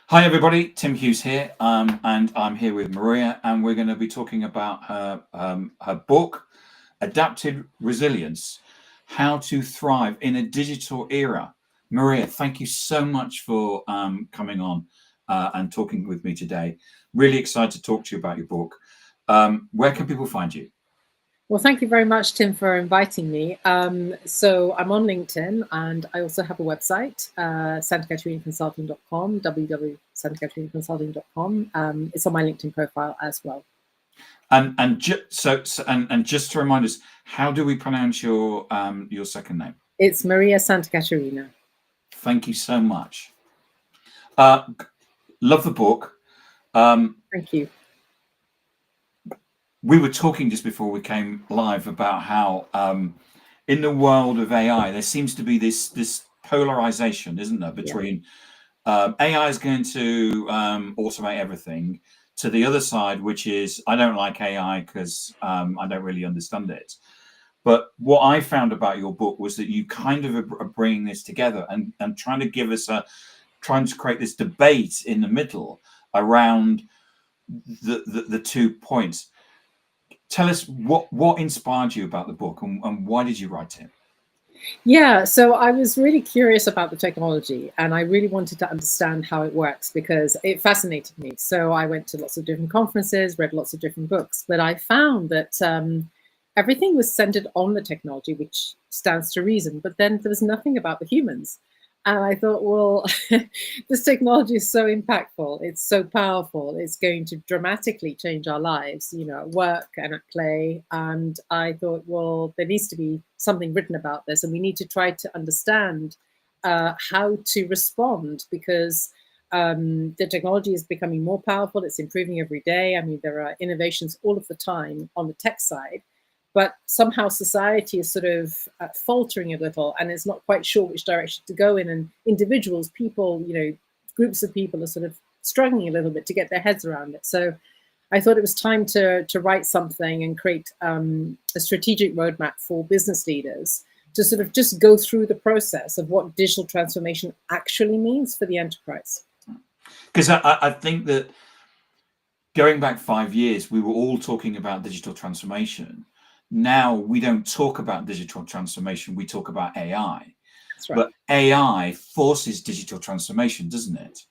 Hi everybody, Tim Hughes here, and I'm here with Maria, and we're going to be talking about her book, Adaptive Resilience: How to Thrive in a Digital Era. Maria, thank you so much for coming on and talking with me today. Really excited to talk to you about your book. Where can people find you? Well, thank you very much, Tim, for inviting me. So I'm on LinkedIn, and I also have a website, SantaCaterinaConsulting.com, www.SantaCaterinaConsulting.com. It's on my LinkedIn profile as well. And just to remind us, how do we pronounce your second name? It's Maria Santacaterina. Thank you so much. Love the book. Thank you. We were talking just before we came live about how in the world of AI, there seems to be this polarization, isn't there, between AI is going to automate everything, to the other side, which is I don't like AI because I don't really understand it. But what I found about your book was that you kind of are bringing this together and trying to give us trying to create this debate in the middle around the 2 points. Tell us what inspired you about the book, and why did you write it? Yeah, so I was really curious about the technology, and I really wanted to understand how it works because it fascinated me. So I went to lots of different conferences, read lots of different books, but I found that everything was centered on the technology, which stands to reason, but then there was nothing about the humans. And I thought, well, this technology is so impactful. It's so powerful. It's going to dramatically change our lives, at work and at play. And I thought, well, there needs to be something written about this. And we need to try to understand how to respond because the technology is becoming more powerful. It's improving every day. I mean, there are innovations all of the time on the tech side. But somehow society is sort of faltering a little and is not quite sure which direction to go in. And individuals, people, groups of people are sort of struggling a little bit to get their heads around it. So I thought it was time to write something and create a strategic roadmap for business leaders to sort of just go through the process of what digital transformation actually means for the enterprise. Because I think that going back 5 years, we were all talking about digital transformation. Now we don't talk about digital transformation, we talk about AI. That's right. But AI forces digital transformation, doesn't it?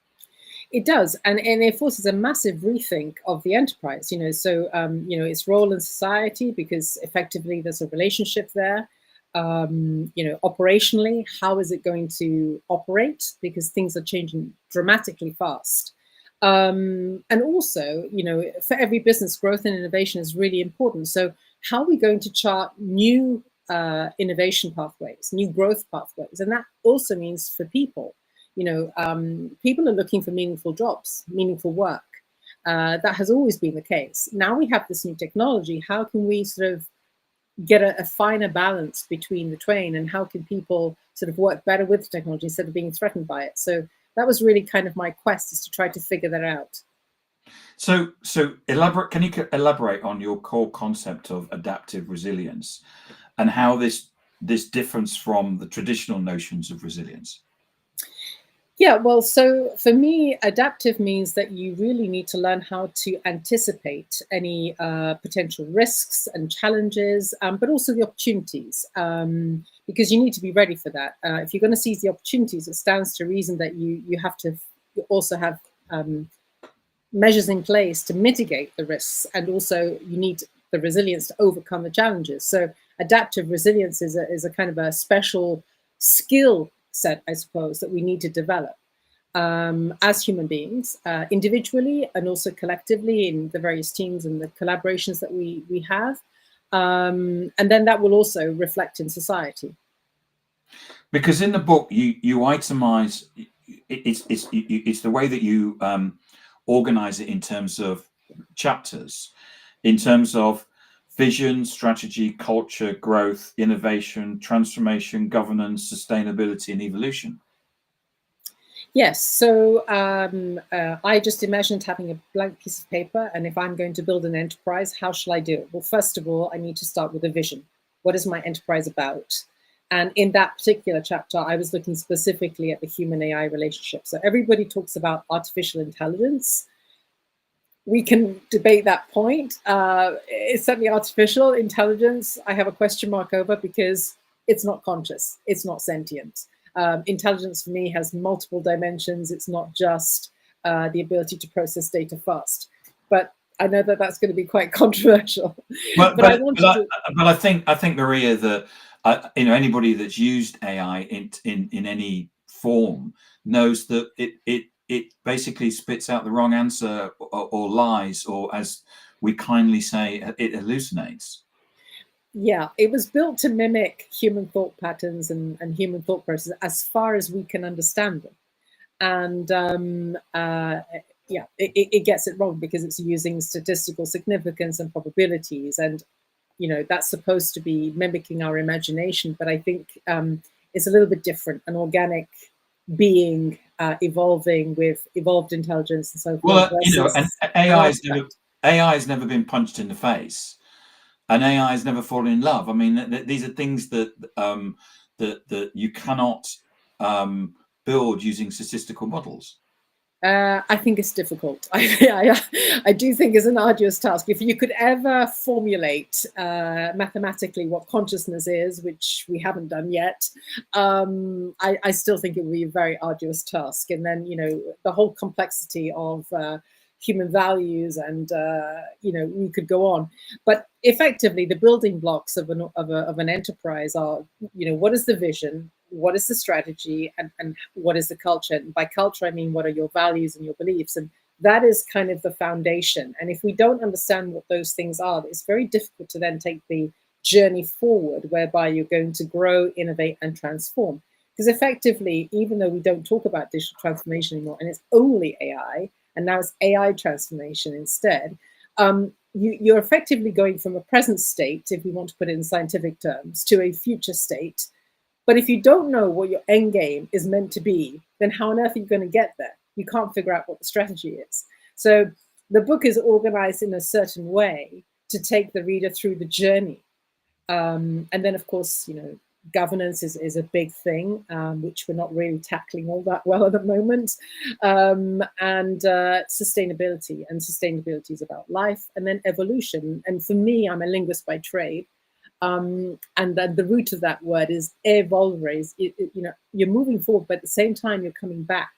It does, and it forces a massive rethink of the enterprise. So its role in society, because effectively there's a relationship there. Operationally, how is it going to operate? Because things are changing dramatically fast. And also, for every business, growth and innovation is really important. So how are we going to chart new innovation pathways, new growth pathways? And that also means for people. People are looking for meaningful jobs, meaningful work. That has always been the case. Now we have this new technology. How can we sort of get a finer balance between the twain, and how can people sort of work better with technology instead of being threatened by it? So that was really kind of my quest, is to try to figure that out. So elaborate. Can you elaborate on your core concept of adaptive resilience and how this differs from the traditional notions of resilience? Yeah, well, so for me, adaptive means that you really need to learn how to anticipate any potential risks and challenges, but also the opportunities, because you need to be ready for that. If you're going to seize the opportunities, it stands to reason that you have to also have measures in place to mitigate the risks, and also you need the resilience to overcome the challenges. So adaptive resilience is a kind of a special skill set, I suppose, that we need to develop as human beings, individually and also collectively in the various teams and the collaborations that we have. And then that will also reflect in society. Because in the book you itemize it's the way that you organize it in terms of chapters, in terms of vision, strategy, culture, growth, innovation, transformation, governance, sustainability, and evolution. Yes, so I just imagined having a blank piece of paper, and if I'm going to build an enterprise, how shall I do it? Well, first of all, I need to start with a vision. What is my enterprise about? And in that particular chapter, I was looking specifically at the human-AI relationship. So everybody talks about artificial intelligence. We can debate that point. It's certainly artificial intelligence. I have a question mark over, because it's not conscious. It's not sentient. Intelligence for me has multiple dimensions. It's not just the ability to process data fast. But I know that that's going to be quite controversial. But I think, Maria, that anybody that's used AI in any form knows that it basically spits out the wrong answer, or lies, or, as we kindly say, it hallucinates. Yeah, it was built to mimic human thought patterns and human thought processes as far as we can understand them. And yeah, it gets it wrong because it's using statistical significance and probabilities, and that's supposed to be mimicking our imagination, but I think it's a little bit different. An organic being evolving with evolved intelligence and so forth. Well, and AI has never been punched in the face, and AI has never fallen in love. I mean, these are things that that you cannot build using statistical models. I think it's difficult. I do think it's an arduous task. If you could ever formulate mathematically what consciousness is, which we haven't done yet, I still think it would be a very arduous task. And then, the whole complexity of human values, and we could go on. But effectively, the building blocks of an enterprise are, what is the vision? What is the strategy, and what is the culture? And by culture, I mean, what are your values and your beliefs? And that is kind of the foundation. And if we don't understand what those things are, it's very difficult to then take the journey forward, whereby you're going to grow, innovate, and transform. Because effectively, even though we don't talk about digital transformation anymore, and it's only AI, and now it's AI transformation instead, you're effectively going from a present state, if we want to put it in scientific terms, to a future state. But if you don't know what your end game is meant to be, then how on earth are you going to get there? You can't figure out what the strategy is. So the book is organized in a certain way to take the reader through the journey. And then, of course, governance is a big thing, which we're not really tackling all that well at the moment. And sustainability. And sustainability is about life, and then evolution. And for me, I'm a linguist by trade. And then the root of that word is evolvere. You're moving forward, but at the same time, you're coming back.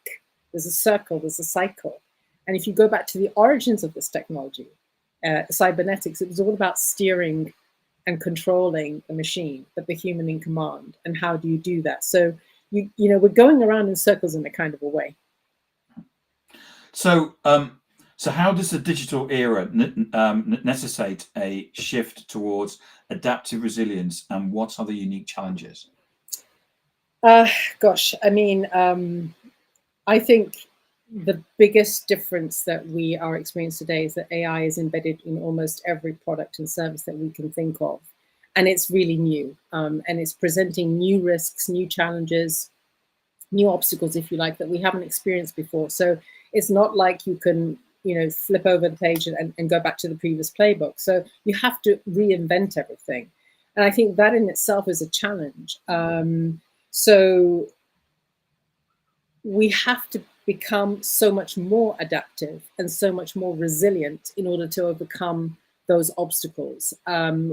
There's a circle, there's a cycle. And if you go back to the origins of this technology, cybernetics, it was all about steering and controlling the machine, but the human in command. And how do you do that? So, we're going around in circles in a kind of a way. So, so how does the digital era necessitate a shift towards adaptive resilience, and what are the unique challenges? Gosh, I mean, I think the biggest difference that we are experiencing today is that AI is embedded in almost every product and service that we can think of. And it's really new. And it's presenting new risks, new challenges, new obstacles, if you like, that we haven't experienced before. So it's not like you can flip over the page and go back to the previous playbook. So you have to reinvent everything. And I think that in itself is a challenge. So we have to become so much more adaptive and so much more resilient in order to overcome those obstacles,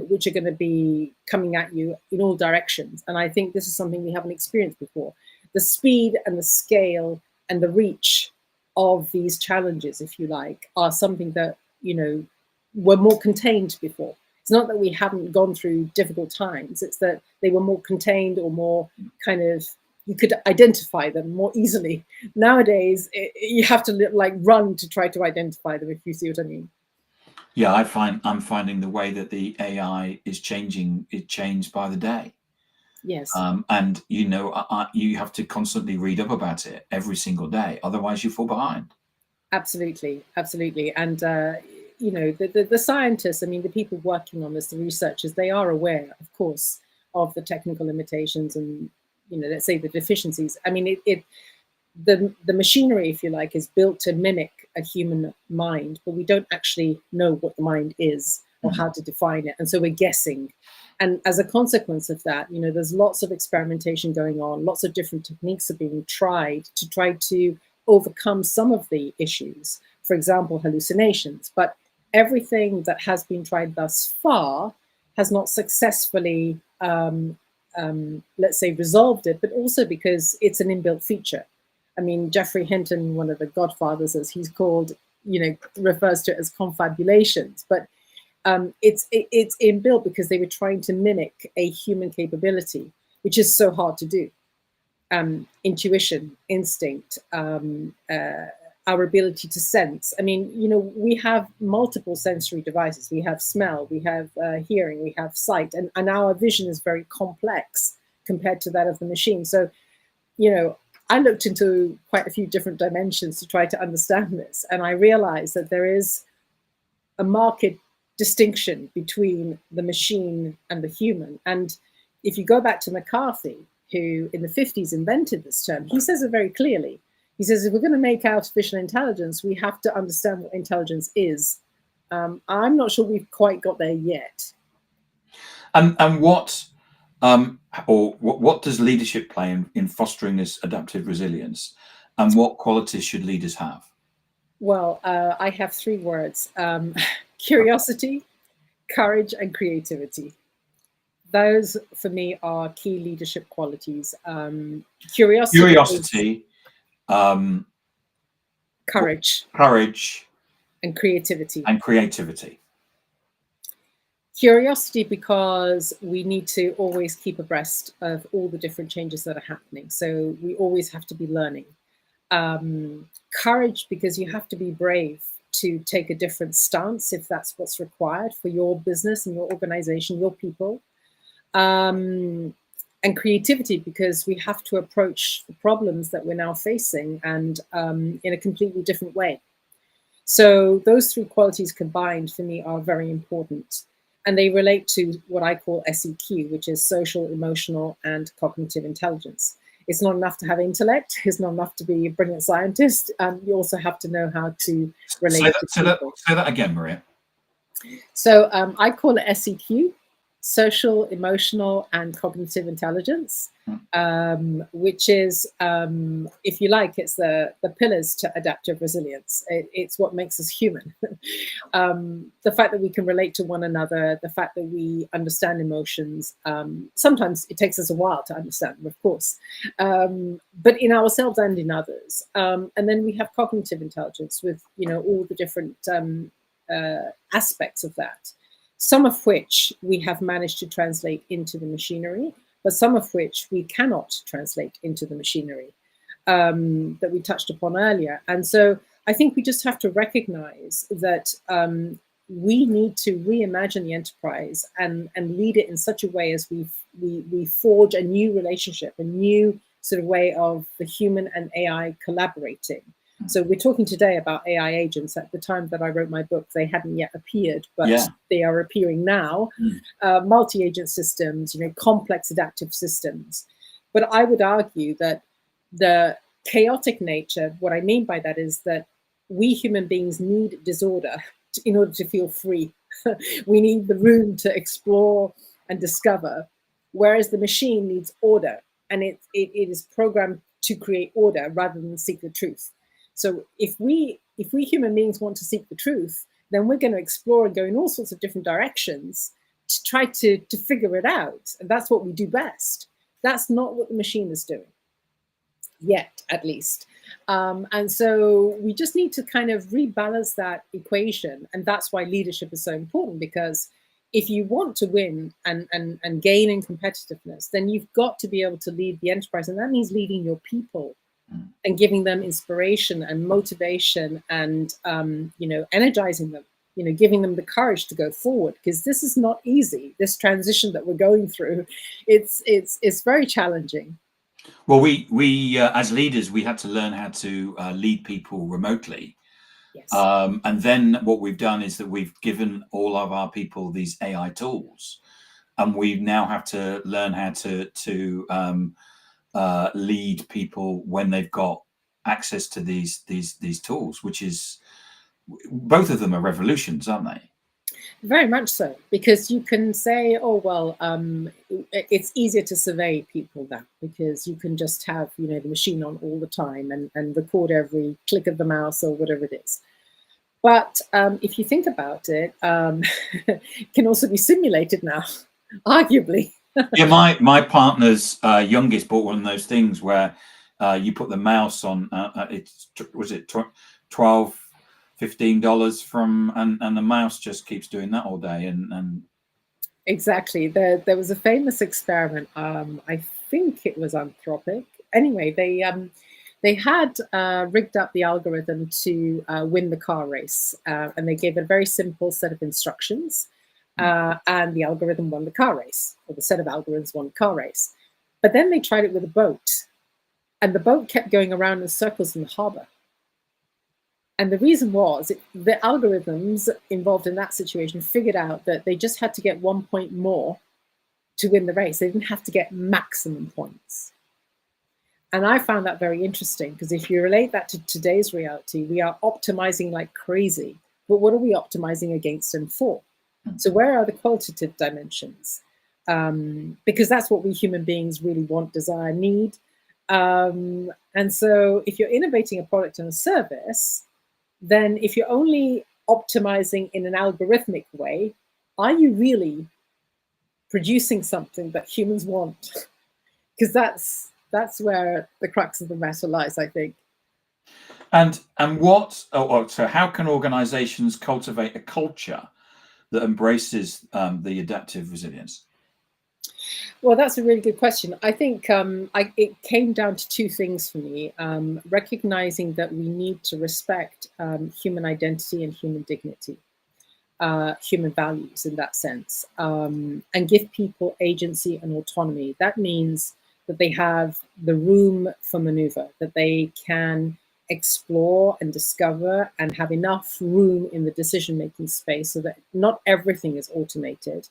which are going to be coming at you in all directions. And I think this is something we haven't experienced before. The speed and the scale and the reach of these challenges, if you like, are something that, were more contained before. It's not that we haven't gone through difficult times, it's that they were more contained, or more kind of, you could identify them more easily. Nowadays, you have to run to try to identify them, if you see what I mean. Yeah, I'm finding the way that the AI is changing, it changed by the day. Yes. And you have to constantly read up about it every single day, otherwise you fall behind. Absolutely, absolutely. And the scientists, I mean, the people working on this, the researchers, they are aware, of course, of the technical limitations and let's say the deficiencies. I mean, the machinery, if you like, is built to mimic a human mind, but we don't actually know what the mind is or how to define it, and so we're guessing. And as a consequence of that, there's lots of experimentation going on, lots of different techniques are being tried to try to overcome some of the issues, for example, hallucinations. But everything that has been tried thus far has not successfully, let's say, resolved it, but also because it's an inbuilt feature. I mean, Geoffrey Hinton, one of the godfathers, as he's called, refers to it as confabulations, but it's inbuilt because they were trying to mimic a human capability, which is so hard to do. Intuition, instinct, our ability to sense. I mean, we have multiple sensory devices. We have smell, we have hearing, we have sight, and our vision is very complex compared to that of the machine. So, I looked into quite a few different dimensions to try to understand this, and I realized that there is a marked distinction between the machine and the human. And if you go back to McCarthy, who in the 50s invented this term, he says it very clearly. He says, if we're going to make artificial intelligence, we have to understand what intelligence is. I'm not sure we've quite got there yet. And what does leadership play in fostering this adaptive resilience, and what qualities should leaders have? Well, I have 3 words: curiosity, courage, and creativity. Those, for me, are key leadership qualities. Curiosity, courage, and creativity. Curiosity, because we need to always keep abreast of all the different changes that are happening. So we always have to be learning. Courage, because you have to be brave to take a different stance if that's what's required for your business and your organization, your people. And creativity, because we have to approach the problems that we're now facing and in a completely different way. So those 3 qualities combined for me are very important. And they relate to what I call SEQ, which is social, emotional, and cognitive intelligence. It's not enough to have intellect. It's not enough to be a brilliant scientist. You also have to know how to relate to people. Say that again, Maria. So I call it SEQ, social, emotional, and cognitive intelligence, which is, if you like, it's the pillars to adaptive resilience. It's what makes us human. The fact that we can relate to one another, the fact that we understand emotions. Sometimes it takes us a while to understand them, of course, but in ourselves and in others. And then we have cognitive intelligence with, all the different aspects of that. Some of which we have managed to translate into the machinery, but some of which we cannot translate into the machinery that we touched upon earlier. And so I think we just have to recognize that we need to reimagine the enterprise and lead it in such a way as we forge a new relationship, a new sort of way of the human and AI collaborating. So we're talking today about AI agents. At the time that I wrote my book, they hadn't yet appeared, but they are appearing now. Multi-agent systems, complex adaptive systems. But I would argue that the chaotic nature, what I mean by that is that we human beings need disorder in order to feel free. We need the room to explore and discover, whereas the machine needs order, and it is programmed to create order rather than seek the truth. So if we human beings want to seek the truth, then we're going to explore and go in all sorts of different directions to try to figure it out. And that's what we do best. That's not what the machine is doing, yet at least. And so we just need to kind of rebalance that equation. And that's why leadership is so important, because if you want to win and gain in competitiveness, then you've got to be able to lead the enterprise. And that means leading your people and giving them inspiration and motivation and, energizing them, giving them the courage to go forward, because this is not easy. This transition that we're going through, it's very challenging. Well, we as leaders, we had to learn how to lead people remotely. Yes. And then what we've done is that we've given all of our people these AI tools, and we now have to learn how to lead people when they've got access to these tools, which is, both of them are revolutions, aren't they? Very much so, because you can say, oh, well, it's easier to survey people now because you can just have, the machine on all the time and record every click of the mouse or whatever it is. But if you think about it, it can also be simulated now, arguably. Yeah, my partner's youngest bought one of those things where you put the mouse on. Was it $12-15 from, and the mouse just keeps doing that all day. And exactly, there was a famous experiment. I think it was Anthropic. Anyway, they had rigged up the algorithm to win the car race, and they gave a very simple set of instructions. And the algorithm won the car race, or the set of algorithms won the car race. But then they tried it with a boat, and the boat kept going around in circles in the harbor. And the reason was the algorithms involved in that situation figured out that they just had to get 1 point more to win the race. They didn't have to get maximum points. And I found that very interesting, because if you relate that to today's reality, we are optimizing like crazy. But what are we optimizing against and for? So where are the qualitative dimensions? Because that's what we human beings really want, desire, need. And so if you're innovating a product and a service, then if you're only optimizing in an algorithmic way, are you really producing something that humans want? Because that's where the crux of the matter lies, I think. And so how can organizations cultivate a culture that embraces the adaptive resilience? Well, that's a really good question. I think it came down to two things for me. Recognizing that we need to respect human identity and human dignity, human values in that sense, and give people agency and autonomy. That means that they have the room for maneuver, that they can explore and discover and have enough room in the decision-making space so that not everything is automated.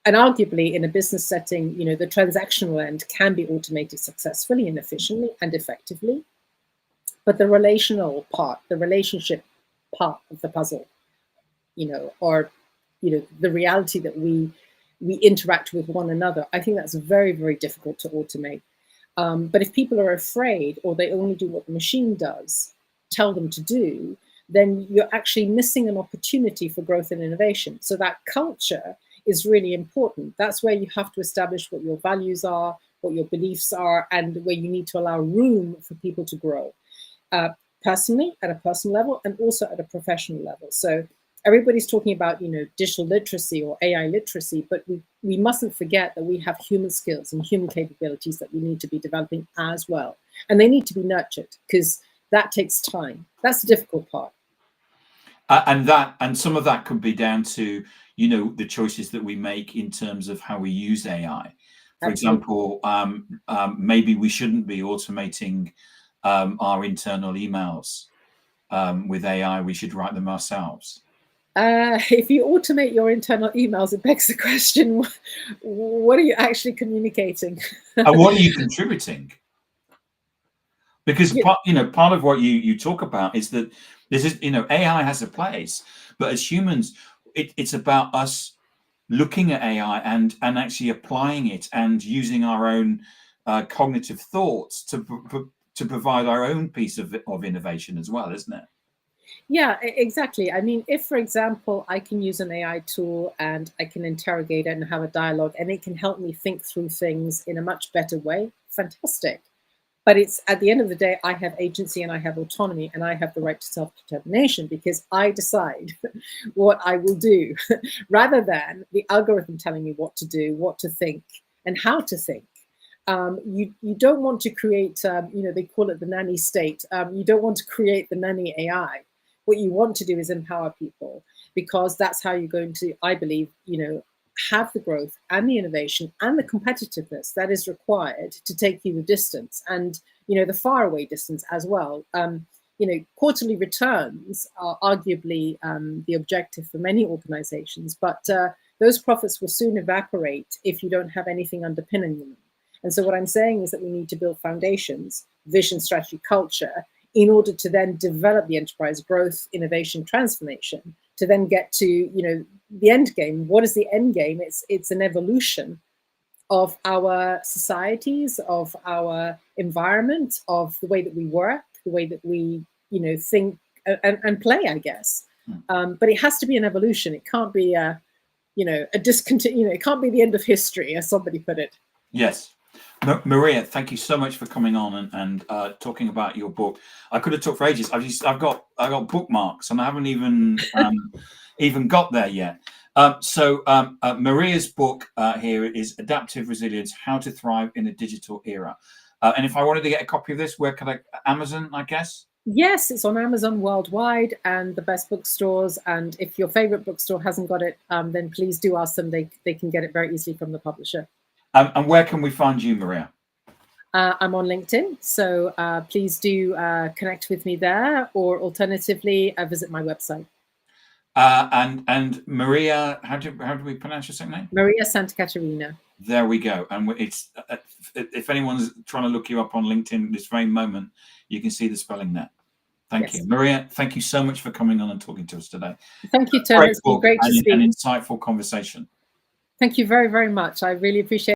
And arguably in a business setting, the transactional end can be automated successfully and efficiently and effectively. But the relational part, the relationship part of the puzzle, or the reality that we interact with one another, I think that's very, very difficult to automate. But if people are afraid, or they only do what the machine does, tell them to do, then you're actually missing an opportunity for growth and innovation. So that culture is really important. That's where you have to establish what your values are, what your beliefs are, and where you need to allow room for people to grow, personally, at a personal level, and also at a professional level. So everybody's talking about, digital literacy or AI literacy, but we mustn't forget that we have human skills and human capabilities that we need to be developing as well. And they need to be nurtured, because that takes time. That's the difficult part. And some of that could be down to, the choices that we make in terms of how we use AI. For example, maybe we shouldn't be automating our internal emails with AI. We should write them ourselves. If you automate your internal emails, it begs the question, what are you actually communicating? And what are you contributing? Because part of what you talk about is that this is, AI has a place, but as humans, it's about us looking at AI and actually applying it and using our own cognitive thoughts to provide our own piece of innovation as well, isn't it? Yeah, exactly. I mean, if, for example, I can use an AI tool and I can interrogate it and have a dialogue, and it can help me think through things in a much better way, fantastic. But it's, at the end of the day, I have agency and I have autonomy and I have the right to self-determination, because I decide what I will do rather than the algorithm telling me what to do, what to think, and how to think. You don't want to create, they call it the nanny state. You don't want to create the nanny AI. What you want to do is empower people, because that's how you're going to, I believe, have the growth and the innovation and the competitiveness that is required to take you the distance, and the faraway distance as well. Quarterly returns are arguably the objective for many organizations, but those profits will soon evaporate if you don't have anything underpinning them. And so what I'm saying is that we need to build foundations, vision, strategy, culture, in order to then develop the enterprise growth, innovation, transformation to then get to, you know, the end game. What is the end game? It's an evolution of our societies, of our environment, of the way that we work, the way that we, you know, think and play, I guess. But it has to be an evolution. It can't be a, you know, a discontinue. You know, it can't be the end of history, as somebody put it. Yes. Maria, thank you so much for coming on and talking about your book. I could have talked for ages. I've got bookmarks and I haven't even even got there yet. So Maria's book here is Adaptive Resilience: How to Thrive in a Digital Era. And if I wanted to get a copy of this, where could I? Amazon, I guess. Yes, it's on Amazon worldwide and the best bookstores. And if your favorite bookstore hasn't got it, then please do ask them. They can get it very easily from the publisher. And where can we find you, Maria? I'm on LinkedIn, so please do connect with me there, or alternatively, visit my website. And Maria, how do we pronounce your second name? Maria SANTACATERINA. There we go. And it's if anyone's trying to look you up on LinkedIn this very moment, you can see the spelling there. Thank you, Maria. Thank you so much for coming on and talking to us today. Thank you, Tony. It's been great to speak. An insightful conversation. Thank you very, very much. I really appreciate it.